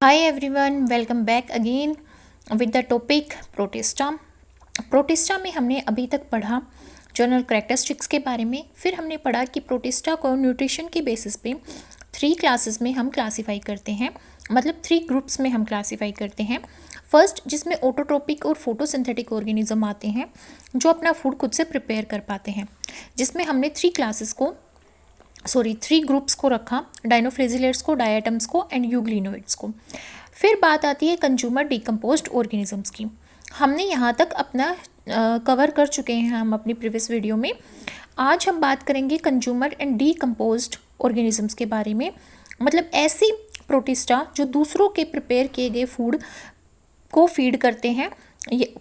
Hi everyone, welcome back again with the topic protista. Protista में हमने अभी तक पढ़ा जनरल कैरेक्टरिस्टिक्स के बारे में। फिर हमने पढ़ा कि प्रोटिस्टा को न्यूट्रिशन के बेसिस पे 3 क्लासेस में हम क्लासीफाई करते हैं, मतलब 3 ग्रुप्स में हम क्लासीफाई करते हैं। फर्स्ट, जिसमें ऑटोट्रोपिक और फोटोसिंथेटिक ऑर्गेनिज्म आते हैं जो अपना फूड खुद से प्रिपेयर कर पाते हैं, जिसमें हमने 3 ग्रुप्स को रखा, डाइनोफ्लेजिलेट्स को, डायटम्स को एंड यूग्लिनोइड्स को। फिर बात आती है कंज्यूमर डिकम्पोज्ड ऑर्गेनिजम्स की। हमने यहाँ तक अपना कवर कर चुके हैं हम अपनी प्रीवियस वीडियो में। आज हम बात करेंगे कंज्यूमर एंड डीकम्पोज्ड ऑर्गेनिजम्स के बारे में, मतलब ऐसी प्रोटिस्टा जो दूसरों के प्रिपेयर किए गए फूड को फीड करते हैं,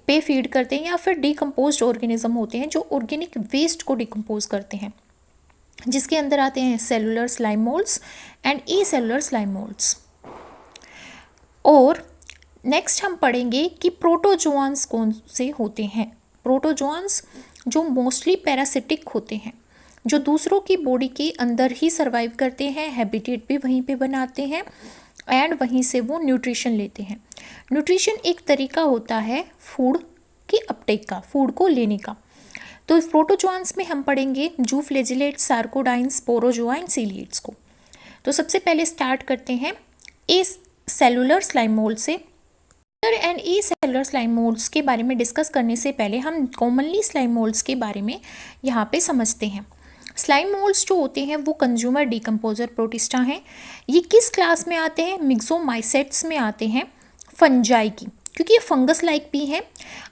फीड करते हैं, या फिर डीकम्पोज्ड ऑर्गेनिज्म होते हैं जो ऑर्गेनिक वेस्ट को डिकम्पोज करते हैं, जिसके अंदर आते हैं cellular slime moulds and E cellular slime moulds. और नेक्स्ट हम पढ़ेंगे कि प्रोटोजोआंस कौन से होते हैं। प्रोटोजोआंस जो मोस्टली पैरासिटिक होते हैं, जो दूसरों की बॉडी के अंदर ही सर्वाइव करते हैं, हैबिटेट भी वहीं पे बनाते हैं एंड वहीं से वो न्यूट्रिशन लेते हैं। न्यूट्रिशन एक तरीका होता है फूड की अपटेक का, फूड को लेने का। तो प्रोटोजोआंस में हम पढ़ेंगे जूफ्लेजिलेट्स, सार्कोडाइन्स, स्पोरोजोआ एंड सीलिएट्स को। तो सबसे पहले स्टार्ट करते हैं ए सेलुलर स्लाइम मोल्ड से। And E cellular slime moulds के बारे में डिस्कस करने से पहले हम कॉमनली स्लाइम मोल्ड्स के बारे में यहाँ पे समझते हैं। स्लाइम मोल्ड्स जो होते हैं वो कंज्यूमर डिकम्पोजर प्रोटिस्टा हैं। ये किस क्लास में आते हैं? मिक्सोमाइसेट्स में आते हैं, फंजाई की, क्योंकि ये फंगस लाइक भी हैं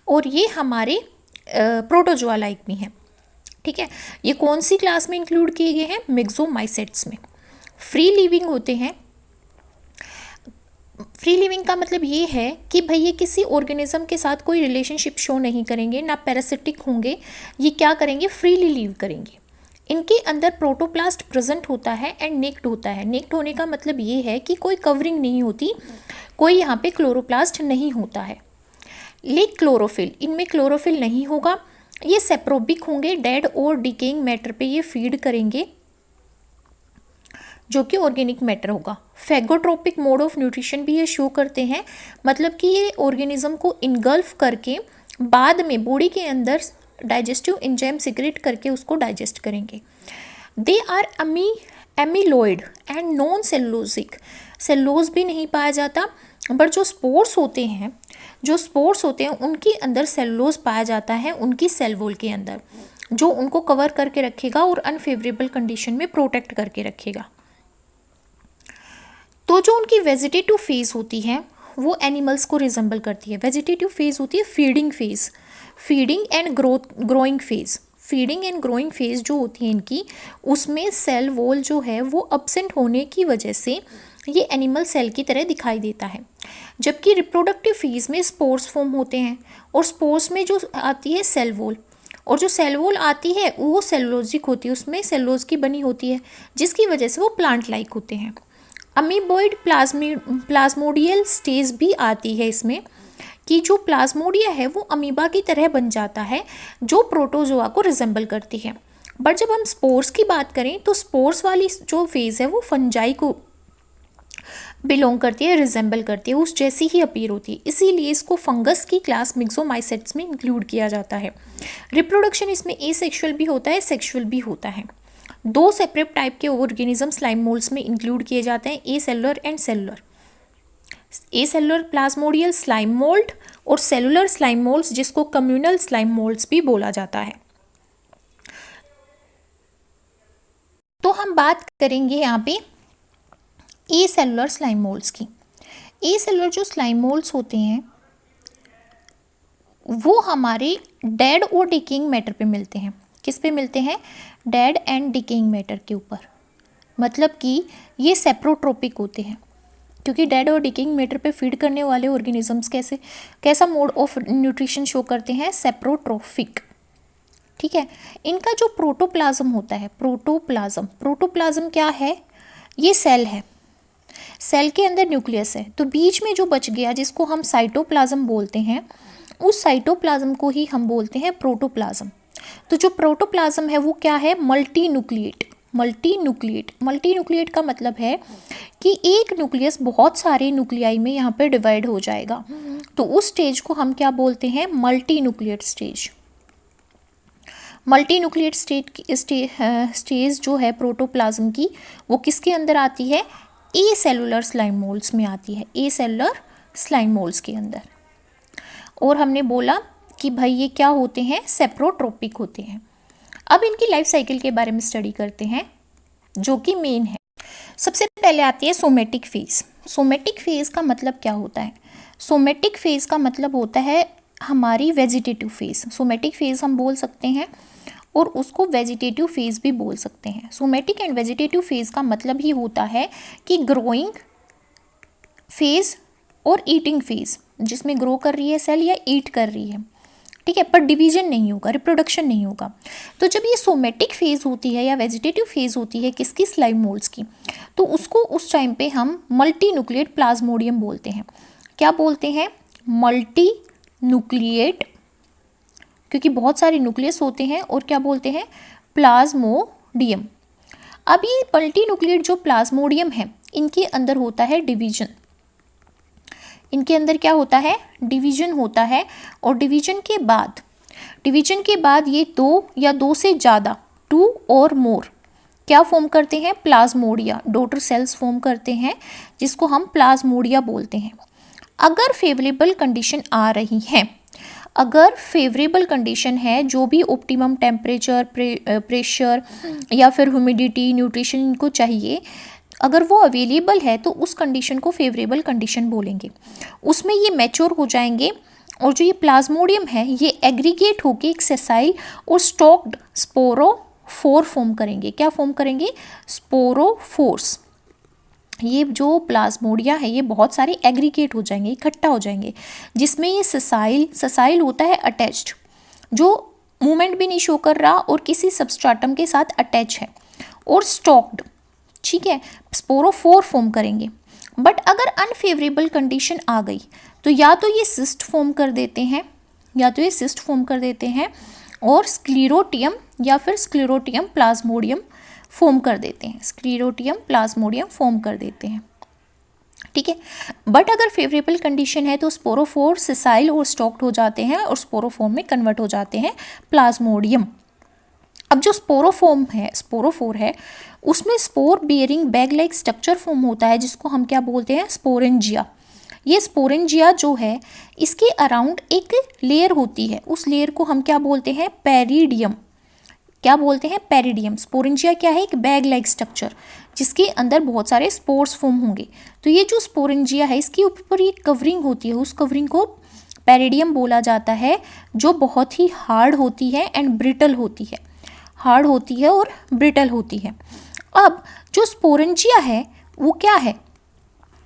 और ये हमारे प्रोटोजोआ लाइक भी हैं। ठीक है, ये कौन सी क्लास में इंक्लूड किए गए हैं? मिक्सोमाइसेट्स में। फ्री लिविंग होते हैं। फ्री लिविंग का मतलब ये है कि भाई ये किसी ऑर्गेनिज्म के साथ कोई रिलेशनशिप शो नहीं करेंगे, ना पैरासिटिक होंगे। ये क्या करेंगे? फ्रीली लिव करेंगे। इनके अंदर प्रोटोप्लास्ट प्रेजेंट होता है एंड नेक्ड होता है। नेक्ड होने का मतलब ये है कि कोई कवरिंग नहीं होती, कोई यहाँ पे क्लोरोप्लास्ट नहीं होता है। लेक क्लोरोफिल, इनमें क्लोरोफिल नहीं होगा। ये सेप्रोबिक होंगे, डेड और डिकेइंग मैटर पे ये फीड करेंगे, जो कि ऑर्गेनिक मैटर होगा। फेगोट्रोपिक मोड ऑफ न्यूट्रिशन भी ये शो करते हैं, मतलब कि ये ऑर्गेनिज्म को इनगल्फ करके बाद में बॉडी के अंदर डाइजेस्टिव एंजाइम सिक्रेट करके उसको डाइजेस्ट करेंगे। They are amyloid and non cellulosic. Cellulose भी नहीं पाया जाता, बट जो स्पोर्स होते हैं उनके अंदर सेलुलोज पाया जाता है, उनकी सेल वॉल के अंदर, जो उनको कवर करके रखेगा और अनफेवरेबल कंडीशन में प्रोटेक्ट करके रखेगा। तो जो उनकी वेजिटेटिव फेज होती है वो एनिमल्स को रिजेंबल करती है। वेजिटेटिव फेज होती है feeding phase, feeding and growing phase. Feeding and growing phase जो होती है इनकी, उसमें सेल वॉल जो है वो अब्सेंट होने की वजह से ये एनिमल सेल की तरह दिखाई देता है। जबकि रिप्रोडक्टिव फेज में स्पोर्स फॉर्म होते हैं, और स्पोर्स में जो आती है सेल वॉल, और जो सेल वॉल आती है वो सेलुलोजिक होती है, उसमें सेलुलोज की बनी होती है, जिसकी वजह से वो प्लांट लाइक होते हैं। अमीबॉइड प्लाज्मोडियल स्टेज भी आती है इसमें, कि जो प्लाज्मोडिया है वो अमीबा की तरह बन जाता है, जो प्रोटोजोआ को रिजेंबल करती है। बट जब हम स्पोर्स की बात करें तो स्पोर्स वाली जो फेज है वो फंजाई को बिलोंग करती है, रिजेंबल करती है, उस जैसी ही अपीयर होती है। इसीलिए इसको फंगस की क्लास मिक्सोमाइसेट्स में इंक्लूड किया जाता है। रिप्रोडक्शन इसमें एसेक्सुअल भी होता है, सेक्सुअल भी होता है। 2 सेपरेट टाइप के ऑर्गेनिज्म स्लाइम मोल्ड्स में इंक्लूड किए जाते हैं, acellular and cellular. Acellular plasmodial slime mould और सेलुलर स्लाइम मोल्ड्स, जिसको कम्युनल स्लाइम मोल्ड्स भी बोला जाता है। तो हम बात करेंगे यहाँ पे ए सेलुलर स्लाइम मोल्ड्स की। ए सेलुलर जो स्लाइम मोल्ड्स होते हैं वो हमारे डेड और डिकेइंग मैटर पे मिलते हैं। किस पे मिलते हैं? डेड एंड डिकेइंग मैटर के ऊपर। मतलब कि ये सेप्रोट्रोपिक होते हैं, क्योंकि डेड और डिकेइंग मैटर पे फीड करने वाले ऑर्गेनिजम्स कैसा मोड ऑफ न्यूट्रिशन शो करते हैं? सेप्रोट्रोफिक। ठीक है, इनका जो प्रोटोप्लाज्म होता है, प्रोटोप्लाज्म क्या है? ये सेल है, सेल के अंदर न्यूक्लियस है, तो बीच में जो बच गया जिसको हम साइटोप्लाज्म बोलते हैं, उस साइटोप्लाज्म को ही हम बोलते हैं प्रोटोप्लाज्म। तो जो प्रोटोप्लाज्म है वो क्या है? Multi nucleate. मल्टी न्यूक्लिएट का मतलब है कि एक न्यूक्लियस बहुत सारे न्यूक्लियाई में यहाँ पे डिवाइड हो जाएगा, तो उस स्टेज को हम क्या बोलते हैं, multi nucleate stage. Multi nucleate stage जो है प्रोटोप्लाज्म की, वो किसके अंदर आती है, ए सेलुलर स्लाइम मोल्ड्स में आती है, ए सेलुलर स्लाइम मोल्ड्स के अंदर। और हमने बोला कि भाई ये क्या होते हैं, सेप्रोट्रोपिक होते हैं। अब इनकी लाइफ साइकिल के बारे में स्टडी करते हैं जो कि मेन है। सबसे पहले आती है सोमेटिक फेज। सोमेटिक फेज का मतलब क्या होता है, सोमेटिक फेज का मतलब होता है हमारी वेजिटेटिव फेज। सोमेटिक फेज हम बोल सकते हैं और उसको वेजिटेटिव फेज भी बोल सकते हैं। सोमेटिक एंड वेजिटेटिव फेज का मतलब ही होता है कि ग्रोइंग फेज और ईटिंग फेज, जिसमें ग्रो कर रही है सेल या ईट कर रही है, ठीक है, पर डिवीजन नहीं होगा, रिप्रोडक्शन नहीं होगा। तो जब ये सोमेटिक फेज होती है या वेजिटेटिव फेज होती है किसकी, स्लाइम मोल्ड्स की, तो उसको उस टाइम पे हम मल्टी न्यूक्लिएट प्लाज्मोडियम बोलते हैं। क्या बोलते हैं, मल्टी न्यूक्लिएट, क्योंकि बहुत सारे न्यूक्लियस होते हैं, और क्या बोलते हैं, प्लाज्मोडियम। अब ये मल्टी न्यूक्लिएट जो प्लाज्मोडियम है, इनके अंदर होता है डिवीजन। इनके अंदर क्या होता है, डिवीजन होता है। और डिवीजन के बाद ये दो या दो से ज़्यादा, टू और मोर, क्या फॉर्म करते हैं, प्लाज्मोडिया, डॉटर सेल्स फॉर्म करते हैं, जिसको हम प्लाज्मोडिया बोलते हैं। अगर फेवरेबल कंडीशन आ रही हैं, अगर फेवरेबल कंडीशन है, जो भी ऑप्टिमम टेम्परेचर, प्रेशर या फिर ह्यूमिडिटी, न्यूट्रिशन इनको चाहिए, अगर वो अवेलेबल है तो उस कंडीशन को फेवरेबल कंडीशन बोलेंगे। उसमें ये मैच्योर हो जाएंगे और जो ये प्लाज्मोडियम है ये एग्रीगेट होके एक सेसाइल और स्टॉक्ड स्पोरोफोर फॉर्म करेंगे। क्या फॉर्म करेंगे, स्पोरोफोर्स। ये जो प्लाज्मोडिया है ये बहुत सारे एग्रीगेट हो जाएंगे, इकट्ठा हो जाएंगे, जिसमें ये ससाइल होता है अटैच्ड, जो मूवमेंट भी नहीं शो कर रहा और किसी सबस्ट्राटम के साथ अटैच है, और स्टॉक्ड, ठीक है, स्पोरोफोर फॉर्म करेंगे। बट अगर अनफेवरेबल कंडीशन आ गई तो या तो ये सिस्ट फॉर्म कर देते हैं और स्क्लेरोटियम या फिर स्क्लेरोटियम प्लाज्मोडियम फॉर्म कर देते हैं, ठीक है। बट अगर फेवरेबल कंडीशन है तो स्पोरोफोर सिसाइल और स्टॉक्ड हो जाते हैं और स्पोरोफोर में कन्वर्ट हो जाते हैं प्लाज्मोडियम। अब जो स्पोरोफोर है उसमें spore bearing bag like structure form होता है, जिसको हम क्या बोलते हैं, स्पोरेंजिया। ये स्पोरेंजिया जो है इसके अराउंड एक लेयर होती है, उस लेयर को हम क्या बोलते हैं, पेरिडियम। क्या बोलते हैं, पेरिडियम। स्पोरेंजिया क्या है, एक बैग लाइक स्ट्रक्चर जिसके अंदर बहुत सारे स्पोर्स फॉर्म होंगे। तो ये जो स्पोरेंजिया है इसके ऊपर ये कवरिंग होती है, उस कवरिंग को पेरिडियम बोला जाता है, जो बहुत ही हार्ड होती है एंड ब्रिटल होती है, हार्ड होती है और ब्रिटल होती है। अब जो स्पोरेंजिया है वो क्या है,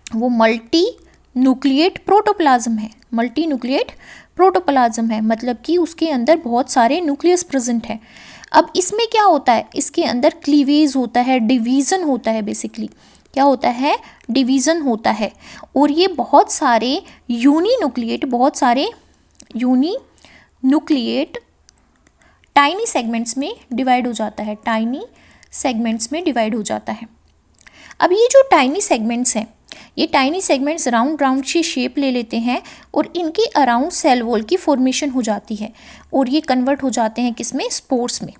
वो मल्टी न्यूक्लिएट प्रोटोप्लाज्म है, मतलब कि उसके अंदर बहुत सारे न्यूक्लियस प्रेजेंट है। अब इसमें क्या होता है, इसके अंदर क्लीवेज होता है, डिवीज़न होता है, बेसिकली क्या होता है, डिवीज़न होता है। और ये बहुत सारे यूनी न्यूक्लिएट टाइनी सेगमेंट्स में डिवाइड हो जाता है, अब ये जो टाइनी सेगमेंट्स हैं, ये टाइनी सेगमेंट्स राउंड सी शेप ले लेते हैं और इनके अराउंड सेल वॉल की फॉर्मेशन हो जाती है और ये कन्वर्ट हो जाते हैं किसमें, स्पोर्स में।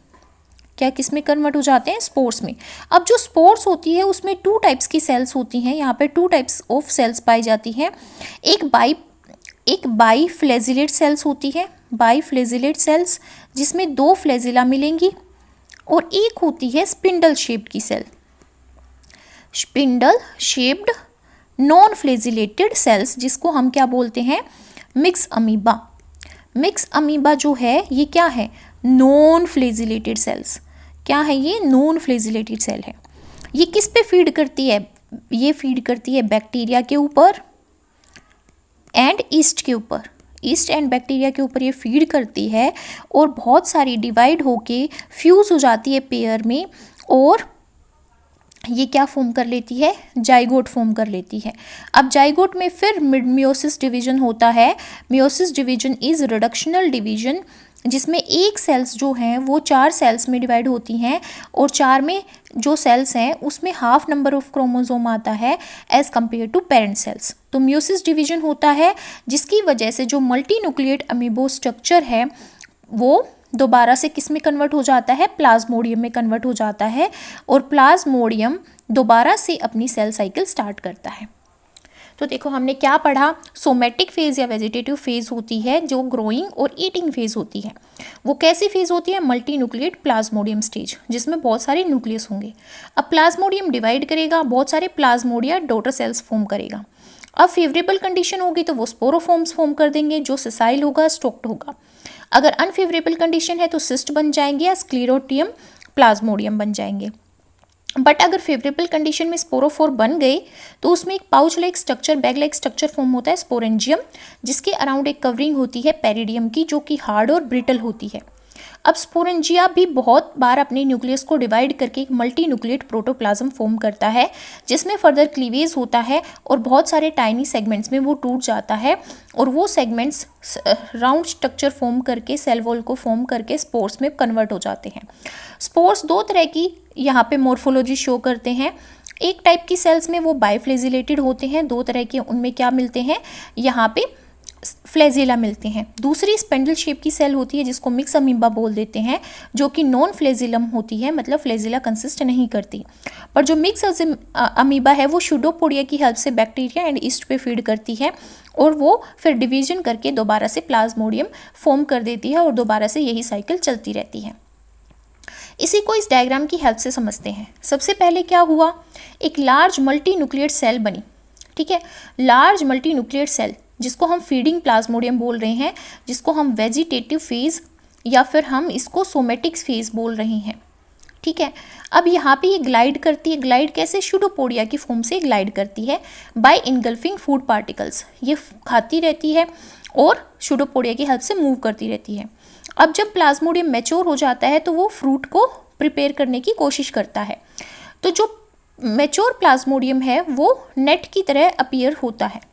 क्या किसमें कन्वर्ट हो जाते हैं, स्पोर्स में। अब जो स्पोर्स होती है उसमें 2 टाइप्स की सेल्स होती हैं, यहाँ पे 2 टाइप्स ऑफ सेल्स पाई जाती हैं। एक बाई फ्लैजिलेट सेल्स होती है, बाई फ्लैजिलेट सेल्स जिसमें 2 फ्लैजिला मिलेंगी, और एक होती है स्पिंडल शेप्ड की cell, spindle shaped non flagellated cells, जिसको हम क्या बोलते हैं, मिक्स अमीबा जो है ये क्या है, नॉन फ्लैजिलेटेड सेल्स। क्या है ये, नॉन फ्लैजिलेटेड सेल है। ये किस पे फीड करती है, ये फीड करती है बैक्टीरिया के ऊपर एंड ईस्ट एंड बैक्टीरिया के ऊपर ये फीड करती है, और बहुत सारी डिवाइड होके फ्यूज हो जाती है पेयर में, और ये क्या फॉर्म कर लेती है, जाइगोट फॉर्म कर लेती है। अब जाइगोट में फिर मियोसिस डिवीजन होता है। Meiosis division is reductional division, जिसमें एक सेल्स जो हैं वो 4 सेल्स में डिवाइड होती हैं, और 4 में जो सेल्स हैं उसमें हाफ नंबर ऑफ क्रोमोसोम आता है as compare to parent cells. तो म्यूसिस डिवीजन होता है जिसकी वजह से जो मल्टी न्यूक्लिएट अमीबो स्ट्रक्चर है वो दोबारा से किस में कन्वर्ट हो जाता है, प्लाज्मोडियम में कन्वर्ट हो जाता है, और प्लाज्मोडियम दोबारा से अपनी सेल साइकिल स्टार्ट करता है। तो देखो हमने क्या पढ़ा, सोमेटिक फेज या वेजिटेटिव फेज होती है जो ग्रोइंग और ईटिंग फेज होती है। वो कैसी फेज होती है, मल्टी न्यूक्लिएट प्लाज्मोडियम स्टेज, जिसमें बहुत सारे न्यूक्लियस होंगे। अब प्लाज्मोडियम डिवाइड करेगा, बहुत सारे प्लाज्मोडिया डॉटर सेल्स फॉर्म करेगा। अब फेवरेबल कंडीशन होगी तो वो स्पोरोफॉर्म्स फॉर्म कर देंगे, जो सिसाइल होगा, स्टोक्ड होगा। अगर अनफेवरेबल कंडीशन है तो सिस्ट बन जाएंगे या स्क्लेरोटियम प्लाज्मोडियम बन जाएंगे। बट अगर फेवरेबल कंडीशन में स्पोरोफोर बन गए तो उसमें एक pouch like structure, bag like structure form होता है स्पोरेंजियम, जिसके अराउंड एक कवरिंग होती है पेरिडियम की, जो कि हार्ड और ब्रिटल होती है। अब स्पोरेंजिया भी बहुत बार अपने न्यूक्लियस को डिवाइड करके एक मल्टी न्यूक्लिएट प्रोटोप्लाज्म फॉर्म करता है, जिसमें फर्दर क्लीवेज होता है और बहुत सारे टाइनी सेगमेंट्स में वो टूट जाता है, और वो सेगमेंट्स राउंड स्ट्रक्चर फॉर्म करके सेल वॉल को फॉर्म करके स्पोर्स में कन्वर्ट हो जाते हैं। स्पोर्स दो तरह की यहाँ पे मॉर्फोलॉजी शो करते हैं। एक टाइप की सेल्स में वो बाइफ्लेजिलेटेड होते हैं, दो तरह के उनमें क्या मिलते हैं, यहाँ पे फ्लैजिला मिलते हैं। दूसरी स्पेंडल शेप की सेल होती है जिसको मिक्स अमीबा बोल देते हैं, जो कि नॉन फ्लैजिलम होती है, मतलब फ्लैजिला कंसिस्ट नहीं करती। पर जो मिक्स अमीबा है वो शुडोपोडिया की हेल्प से बैक्टीरिया एंड ईस्ट पे फीड करती है, और वो फिर डिवीजन करके दोबारा से प्लाज्मोडियम फॉर्म कर देती है, और दोबारा से यही साइकिल चलती रहती है। इसी को इस डायग्राम की हेल्प से समझते हैं। सबसे पहले क्या हुआ, एक लार्ज मल्टी न्यूक्लिएट सेल बनी, ठीक है, लार्ज मल्टी न्यूक्लिएट सेल जिसको हम फीडिंग प्लाज्मोडियम बोल रहे हैं, जिसको हम वेजिटेटिव फेज या फिर हम इसको सोमेटिक फेज बोल रहे हैं, ठीक है। अब यहाँ पे ये ग्लाइड करती है, ग्लाइड कैसे, शुडोपोडिया की फॉर्म से ग्लाइड करती है बाय इनगल्फिंग फूड पार्टिकल्स। ये खाती रहती है और शुडोपोडिया की हेल्प से मूव करती रहती है। अब जब प्लाज्मोडियम मैच्योर हो जाता है तो वो फ्रूट को प्रिपेयर करने की कोशिश करता है। तो जो मैच्योर प्लाज्मोडियम है वो नेट की तरह अपीयर होता है।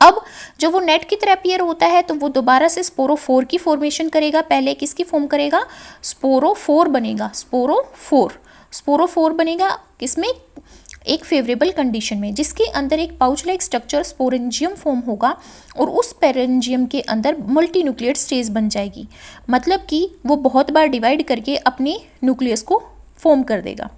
अब जब वो नेट की तरह अपीयर होता है तो वो दोबारा से स्पोरोफोर की फॉर्मेशन करेगा। पहले किसकी फॉर्म करेगा, स्पोरोफोर बनेगा, स्पोरोफोर बनेगा किसमें, एक फेवरेबल कंडीशन में, जिसके अंदर एक pouch like structure sporangium form होगा, और उस स्पोरेंजियम के अंदर मल्टी न्यूक्लिएट स्टेज बन जाएगी, मतलब कि वो बहुत बार डिवाइड करके अपने न्यूक्लियस को फॉर्म कर देगा,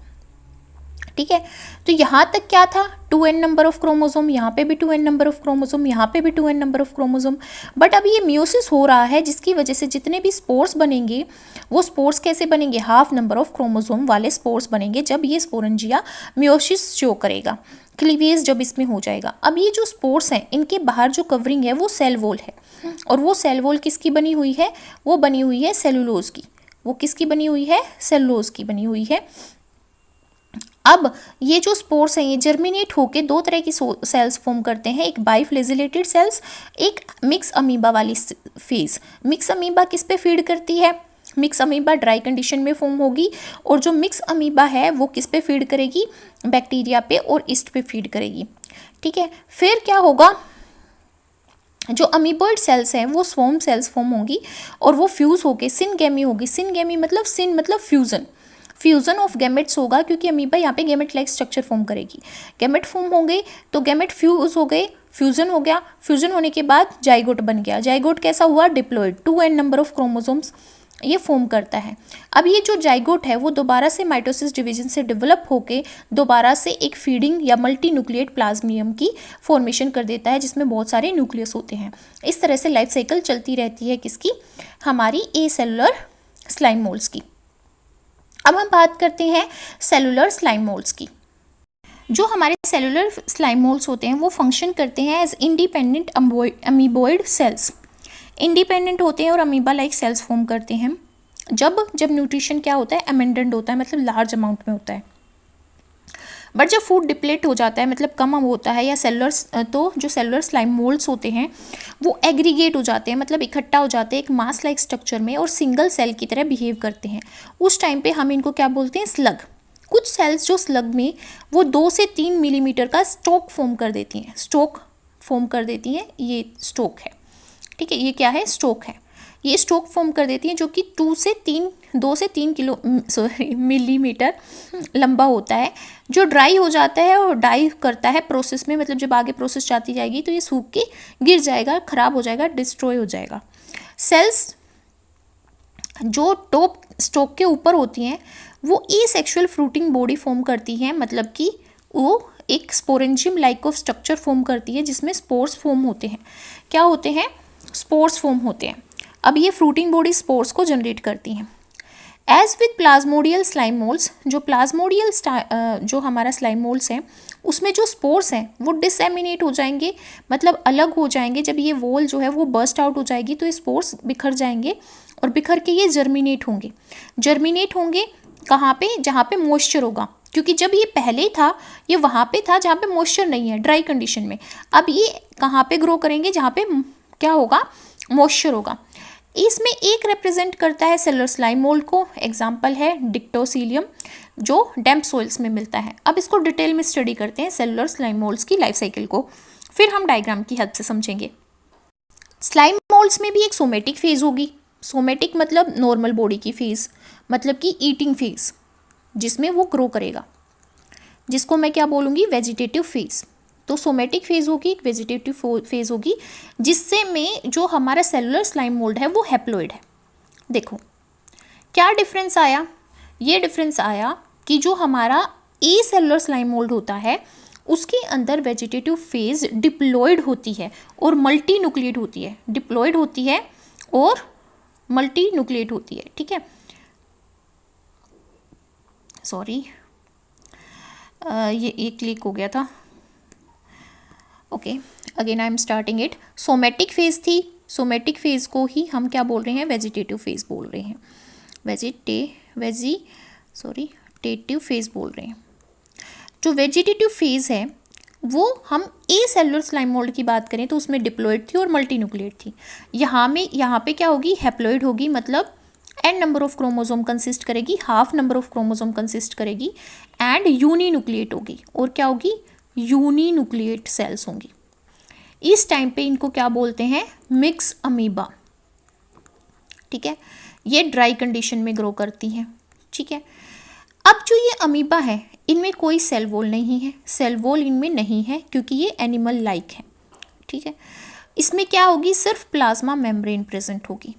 ठीक है। तो यहाँ तक क्या था, 2n नंबर ऑफ क्रोमोसोम, यहाँ पे भी 2n नंबर ऑफ क्रोमोसोम, यहाँ पे भी 2n number of chromosome. But अब ये म्यूसिस हो रहा है जिसकी वजह से जितने भी स्पोर्स बनेंगे वो स्पोर्स कैसे बनेंगे, हाफ नंबर ऑफ क्रोमोसोम वाले स्पोर्स बनेंगे जब ये स्पोरेंजिया म्यूसिस शो करेगा, क्लीवेज जब इसमें हो जाएगा। अब ये जो स्पोर्स हैं इनके बाहर जो कवरिंग है वो सेल वॉल है, और वो सेल वॉल किसकी बनी हुई है, वो बनी हुई है सेलुलोज की। वो किसकी बनी हुई है, सेलुलोज की बनी हुई है। अब ये जो स्पोर्स हैं ये जर्मिनेट होके दो तरह की सेल्स फॉर्म करते हैं, एक बाइफ्लेजिलेटेड सेल्स, एक मिक्स अमीबा वाली फेज। मिक्स अमीबा किस पे फीड करती है, मिक्स अमीबा ड्राई कंडीशन में फॉर्म होगी, और जो मिक्स अमीबा है वो किस पे फीड करेगी, बैक्टीरिया पे और ईस्ट पे फीड करेगी, ठीक है। फिर क्या होगा, जो अमीबॉइड सेल्स हैं वो स्वॉर्म सेल्स फॉर्म होंगी, और वो फ्यूज होके सिनगेमी होगी। सिनगेमी मतलब सिन मतलब फ्यूजन ऑफ गैमेट्स होगा, क्योंकि अमीबा यहाँ पे गैमेट लाइक स्ट्रक्चर फॉर्म करेगी। गैमेट फॉर्म होंगे तो गैमेट फ्यूज हो गए, फ्यूजन हो गया, फ्यूजन होने के बाद जाइगोट बन गया। जाइगोट कैसा हुआ, diploid, 2n number of chromosomes ये फॉर्म करता है। अब ये जो जाइगोट है वो दोबारा से माइटोसिस डिवीजन से डेवलप होके दोबारा से एक फीडिंग या मल्टी न्यूक्लिएट प्लाज्मियम की फॉर्मेशन कर देता है, जिसमें बहुत सारे न्यूक्लियस होते हैं। इस तरह से लाइफ साइकिल चलती रहती है किसकी, हमारी ए सेलुलर स्लाइम मोल्ड्स की। अब हम बात करते हैं सेलुलर स्लाइम मोल्ड्स की। जो हमारे सेलुलर स्लाइम मोल्ड्स होते हैं वो फंक्शन करते हैं as independent amoeboid cells. Independent होते हैं और अमीबा लाइक सेल्स फॉर्म करते हैं जब न्यूट्रिशन क्या होता है, अमेंडेंट होता है, मतलब लार्ज अमाउंट में होता है। बट जब फूड डिप्लेट हो जाता है, मतलब कम होता है, या सेलुलर, तो जो सेलुलर स्लाइम मोल्ड्स होते हैं वो एग्रीगेट हो जाते हैं, मतलब इकट्ठा हो जाते हैं एक मास लाइक स्ट्रक्चर में और सिंगल सेल की तरह बिहेव करते हैं। उस टाइम पे हम इनको क्या बोलते हैं, स्लग। कुछ सेल्स जो स्लग में वो 2 से 3 मिलीमीटर का स्टोक फॉर्म कर देती हैं, ये स्टोक है, ठीक है, ये क्या है, स्टोक है। ये स्टोक फॉर्म कर देती हैं जो कि 2 से 3 मिलीमीटर लंबा होता है, जो ड्राई हो जाता है और डाई करता है प्रोसेस में, मतलब जब आगे प्रोसेस जाती जाएगी तो ये सूख के गिर जाएगा, ख़राब हो जाएगा, डिस्ट्रॉय हो जाएगा। सेल्स जो टॉप स्टोक के ऊपर होती हैं वो एसेक्सुअल फ्रूटिंग बॉडी फॉर्म करती हैं, मतलब कि वो एक sporangium like of structure form करती है जिसमें स्पोर्स फॉर्म होते हैं। क्या होते हैं? स्पोर्स फॉर्म होते हैं। अब ये फ्रूटिंग बॉडी स्पोर्स को जनरेट करती हैं। एज विद प्लाज्मोडियल स्लाइम मोल्ड्स, जो प्लाज्मोडियल जो हमारा स्लाइम मोल्ड्स हैं उसमें जो स्पोर्स हैं वो डिसेमिनेट हो जाएंगे, मतलब अलग हो जाएंगे। जब ये वॉल जो है वो बर्स्ट आउट हो जाएगी तो ये स्पोर्स बिखर जाएंगे और बिखर के ये जर्मिनेट होंगे। जर्मिनेट होंगे कहाँ पे? जहाँ पे मॉइस्चर होगा, क्योंकि जब ये पहले था ये वहाँ पे था जहाँ पे मॉइस्चर नहीं है, ड्राई कंडीशन में। अब ये कहाँ पे ग्रो करेंगे? जहाँ पे क्या होगा? मॉइस्चर होगा। इसमें एक रिप्रेजेंट करता है सेलुलर स्लाइम मोल्ड को, एग्जाम्पल है डिक्टोसीलियम जो डैम्प सोइल्स में मिलता है। अब इसको डिटेल में स्टडी करते हैं सेलुलर स्लाइम मोल्ड्स की लाइफ साइकिल को, फिर हम डायग्राम की हेल्प से समझेंगे। स्लाइम मोल्ड्स में भी एक सोमेटिक फेज होगी। सोमेटिक मतलब नॉर्मल बॉडी की फेज, मतलब कि ईटिंग फेज, जिसमें वो ग्रो करेगा, जिसको मैं क्या बोलूँगी? Vegetative phase. तो सोमेटिक फेज होगी, एक वेजिटेटिव फेज होगी, जिससे में जो हमारा सेलुलर स्लाइम मोल्ड है वो हैप्लोइड है। देखो क्या डिफरेंस आया? ये डिफरेंस आया कि जो हमारा ए सेलुलर स्लाइम मोल्ड होता है उसके अंदर वेजिटेटिव फेज डिप्लॉयड होती है और मल्टी न्यूक्लिएट होती है। डिप्लॉयड होती है और मल्टी न्यूक्लिएट होती है, ठीक है। सॉरी, ये क्लिक हो गया था। Okay, again I am starting it. Somatic phase थी, सोमेटिक फेज को ही हम क्या बोल रहे हैं? वेजिटेटिव फेज बोल रहे हैं। वेजिटेटिव फेज बोल रहे हैं। जो वेजिटेटिव फेज है वो हम ए सेलुलर स्लाइम मोल्ड की बात करें तो उसमें डिप्लॉयड थी और मल्टी न्यूक्लिएट थी। यहाँ पे क्या होगी? हैप्लॉयड होगी, मतलब n number of chromosome consist करेगी, half number of chromosome consist करेगी, एंड यूनी न्यूक्लिएट होगी। और क्या होगी? यूनी न्यूक्लिएट सेल्स होंगी। इस टाइम पे इनको क्या बोलते हैं? मिक्स अमीबा, ठीक है। ये ड्राई कंडीशन में ग्रो करती हैं, ठीक है। अब जो ये अमीबा है इनमें कोई सेल वॉल नहीं है, सेल वॉल इनमें नहीं है क्योंकि ये एनिमल लाइक है, ठीक है। इसमें क्या होगी? सिर्फ प्लाज्मा मेम्ब्रेन प्रेजेंट होगी।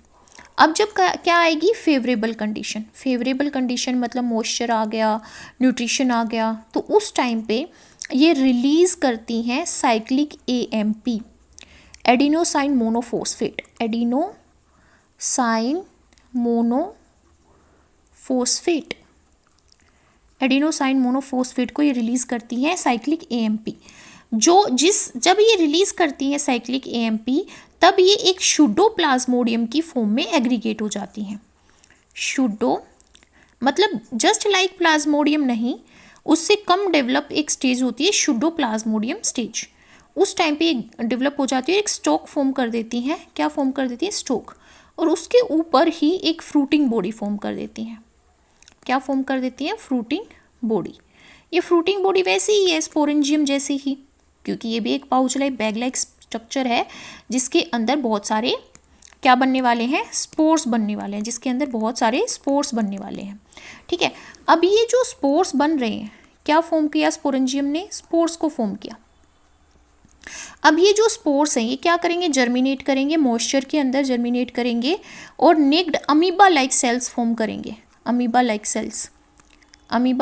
अब जब क्या आएगी? Favourable condition. फेवरेबल कंडीशन मतलब मॉइस्चर आ गया, न्यूट्रिशन आ गया, तो उस टाइम पे ये रिलीज़ करती हैं cyclic AMP, adenosine monophosphate. Adenosine monophosphate को ये रिलीज़ करती हैं साइक्लिक AMP। जब ये रिलीज़ करती हैं साइक्लिक AMP तब ये एक शूडोप्लाज्मोडियम की फॉर्म में एग्रीगेट हो जाती हैं। शूडो मतलब जस्ट लाइक प्लाज्मोडियम नहीं, उससे कम डेवलप एक स्टेज होती है शूडोप्लाज्मोडियम स्टेज। उस टाइम पे डेवलप हो जाती है, एक स्टॉक फॉर्म कर देती हैं। क्या फॉर्म कर देती है? स्टॉक। और उसके ऊपर ही एक फ्रूटिंग बॉडी फॉर्म कर देती हैं। क्या फॉर्म कर देती हैं? Fruiting body. ये फ्रूटिंग बॉडी वैसे ही है स्पोरेंजियम जैसी ही, क्योंकि ये भी एक pouch like bag like structure है जिसके अंदर बहुत सारे क्या बनने वाले हैं? स्पोर्स बनने वाले हैं, जिसके अंदर बहुत सारे स्पोर्स बनने वाले हैं, ठीक है। अब ये जो स्पोर्स बन रहे हैं, क्या फॉर्म किया स्पोरेंजियम ने? स्पोर्स को फॉर्म किया। अब ये जो स्पोर्स हैं ये क्या करेंगे? जर्मिनेट करेंगे, मॉइस्चर के अंदर जर्मिनेट करेंगे और naked amoeba like cells form करेंगे। अमीबा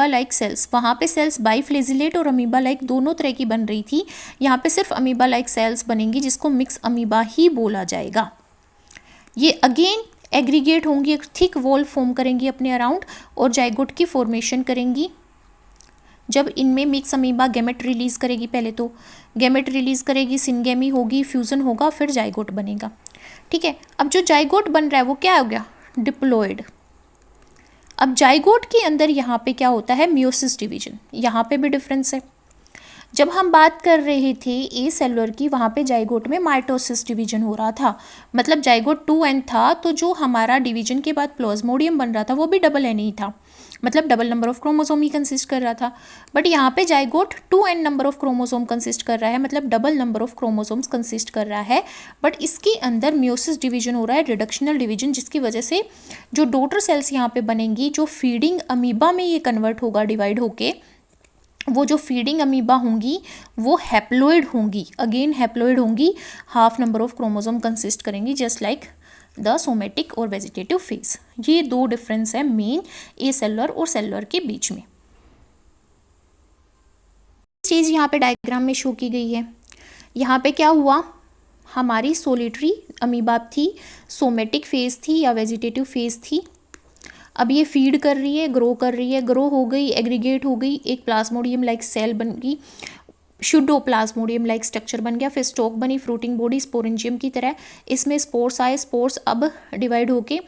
लाइक सेल्स, वहाँ पे सेल्स बाइफ्लेजिलेट और अमीबा लाइक दोनों तरह की बन रही थी, यहाँ पे सिर्फ अमीबा लाइक सेल्स बनेंगी जिसको मिक्स अमीबा ही बोला जाएगा। ये अगेन एग्रीगेट होंगी, एक थिक वॉल फॉर्म करेंगी अपने अराउंड और जाइगोट की फॉर्मेशन करेंगी। जब इनमें मिक्स अमीबा गैमेट रिलीज़ करेगी, पहले तो गैमेट रिलीज़ करेगी, सिनगेमी होगी, फ्यूज़न होगा, फिर जाइगोट बनेगा, ठीक है। अब जो जाइगोट बन रहा है वो क्या हो गया? डिप्लॉयड। अब जाइगोट के अंदर यहाँ पे क्या होता है? Meiosis division. यहाँ पे भी डिफरेंस है। जब हम बात कर रहे थे ए सेलुलर की, वहाँ पे जाइगोट में माइटोसिस डिवीजन हो रहा था, मतलब जाइगोट 2n था, तो जो हमारा डिवीजन के बाद प्लाज्मोडियम बन रहा था वो भी डबल n ही था। मतलब double number of chromosome he consist कर रहा था। बट यहाँ पे zygote 2n number of chromosome consist कर रहा है, मतलब double number of chromosomes consist कर रहा है। बट इसके अंदर म्योसिस डिवीजन हो रहा है, रिडक्शनल डिवीजन, जिसकी वजह से जो डॉटर सेल्स यहाँ पे बनेंगी, जो फीडिंग अमीबा में ये कन्वर्ट होगा डिवाइड होके, वो जो फीडिंग अमीबा होंगी वो हैप्लोइड होंगी, अगेन हैप्लोइड होंगी, half number of chromosome consist करेंगी, जस्ट लाइक द सोमेटिक और वेजिटेटिव फेज। ये दो डिफरेंस है मेन ए सेलुलर और सेलुलर के बीच में। स्टेज यहाँ पे डायग्राम में शो की गई है। यहाँ पे क्या हुआ, हमारी सोलिटरी अमीबा थी, सोमेटिक फेज थी या वेजिटेटिव फेज थी। अब ये फीड कर रही है, ग्रो कर रही है, ग्रो हो गई, एग्रीगेट हो गई, एक प्लाज्मोडियम लाइक सेल बन गई, शुडोप्लाज्मोडियम लाइक स्ट्रक्चर बन गया, फिर स्टॉक बनी फ्रूटिंग बॉडी स्पोरेंजियम की तरह, इसमें स्पोर्स आए, स्पोर्स अब डिवाइड होके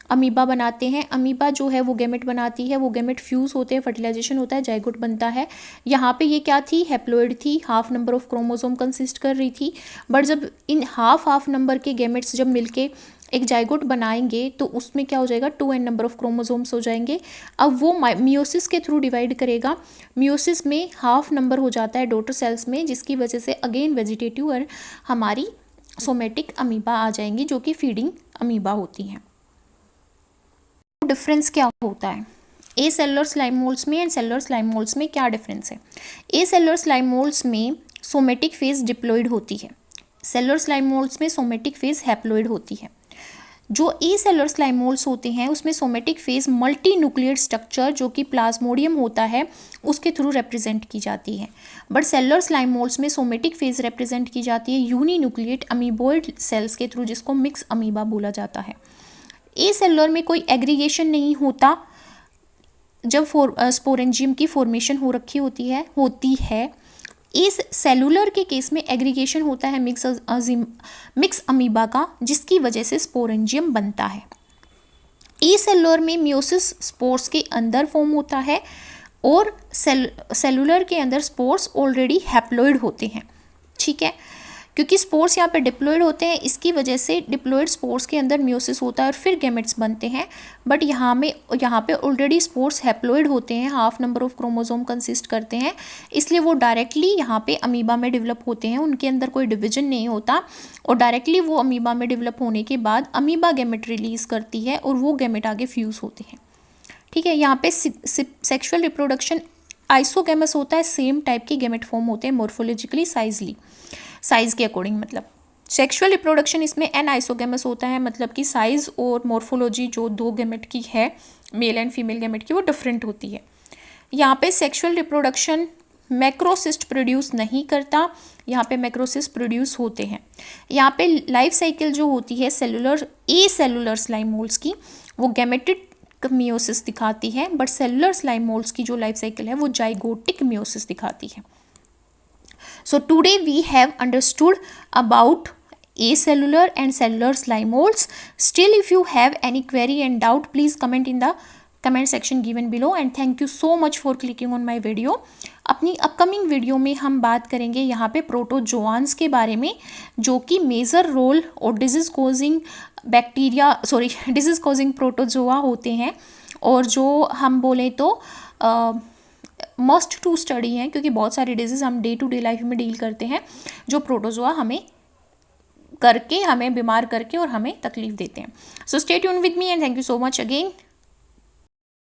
अमीबा बनाते हैं। अमीबा जो है वो गैमेट बनाती है, वो गैमेट फ्यूज होते हैं, फर्टिलाइजेशन होता है, जाइगोट बनता है। यहाँ पे ये क्या थी, हैप्लोइड थी, half number of chromosome consist कर रही थी। बट जब इन हाफ नंबर के गैमेट्स जब मिलके एक जाइगोट बनाएंगे तो उसमें क्या हो जाएगा, 2n नंबर ऑफ क्रोमोसोम्स हो जाएंगे। अब वो मियोसिस के थ्रू डिवाइड करेगा, मियोसिस में हाफ नंबर हो जाता है डॉटर सेल्स में, जिसकी वजह से अगेन वेजिटेटिव और हमारी सोमेटिक अमीबा आ जाएंगी, जो कि फीडिंग अमीबा होती हैं। डिफरेंस क्या होता है ए सेलुलर स्लाइम मोल्ड्स में एंड सेलुलर स्लाइम मोल्ड्स में, क्या डिफरेंस है। ए सेलुलर स्लाइम मोल्ड्स में सोमेटिक फेज डिप्लॉइड होती है, सेलुलर स्लाइम मोल्ड्स में सोमेटिक फेज हैप्लॉइड होती है। जो ए सेलुलर स्लाइम मोल्ड्स होते हैं उसमें somatic phase multi nuclear structure जो कि प्लाज्मोडियम होता है उसके थ्रू रिप्रेजेंट की जाती है। बट सेलुलर स्लाइम मोल्ड्स में सोमेटिक फेज रिप्रेजेंट की जाती है यूनी न्यूक्लिएट अमीबोइड सेल्स के थ्रू, जिसको मिक्स अमीबा बोला जाता है। ए सेलुलर में कोई एग्रीगेशन नहीं होता, जब स्पोरेंजियम की फॉर्मेशन हो रखी होती है। इस सेलुलर के केस में एग्रीगेशन होता है मिक्स अमीबा का, जिसकी वजह से स्पोरेंजियम बनता है। ई सेलुलर में मियोसिस स्पोर्स के अंदर फॉर्म होता है और सेलुलर के अंदर स्पोर्स ऑलरेडी हैप्लॉइड होते हैं, ठीक है। क्योंकि स्पोर्स यहाँ पे डिप्लॉइड होते हैं, इसकी वजह से डिप्लॉइड स्पोर्स के अंदर मियोसिस होता है और फिर गैमेट्स बनते हैं। बट यहाँ पे ऑलरेडी स्पोर्स हैप्लॉइड होते हैं, half number of chromosome consist करते हैं, इसलिए वो डायरेक्टली यहाँ पे अमीबा में डेवलप होते हैं, उनके अंदर कोई डिवीजन नहीं होता और डायरेक्टली वो अमीबा में डेवलप होने के बाद अमीबा गैमेट रिलीज करती है और वो गैमेट आगे फ्यूज़ होते हैं, ठीक है। यहाँ पे सेक्शुअल रिप्रोडक्शन आइसोगैमस होता है, सेम टाइप के गैमेट फॉर्म होते हैं मॉर्फोलॉजिकली साइज के अकॉर्डिंग। मतलब सेक्सुअल रिप्रोडक्शन इसमें एन आइसोगैमस होता है, मतलब कि साइज और मॉर्फोलॉजी जो दो गैमेट की है, मेल एंड फीमेल गैमेट की, वो डिफरेंट होती है। यहाँ पे सेक्सुअल रिप्रोडक्शन मैक्रोसिस्ट प्रोड्यूस नहीं करता, यहाँ पे मैक्रोसिस्ट प्रोड्यूस होते हैं। यहाँ पे लाइफ साइकिल जो होती है ए सेलुलर स्लाइम मोल्ड्स की, वो गैमेटिक मियोसिस दिखाती है, बट सेलुलर स्लाइम मोल्ड्स की जो लाइफ साइकिल है वो जाइगोटिक मियोसिस दिखाती है। So today we have understood about acellular and cellular slime molds. Still, if you have any query and doubt, please comment in the comment section given below, and thank you so much for clicking on my video. अपनी upcoming video में हम बात करेंगे यहाँ पे प्रोटोजोआन्स के बारे में, जो कि मेजर रोल और डिजीज़ कॉजिंग प्रोटोजोआ होते हैं, और जो हम बोले तो मस्ट टू स्टडी हैं, क्योंकि बहुत सारे डिजीज़ हम डे टू डे लाइफ में डील करते हैं जो प्रोटोजोआ हमें बीमार करके और हमें तकलीफ देते हैं। So stay tune with me and thank you so much again.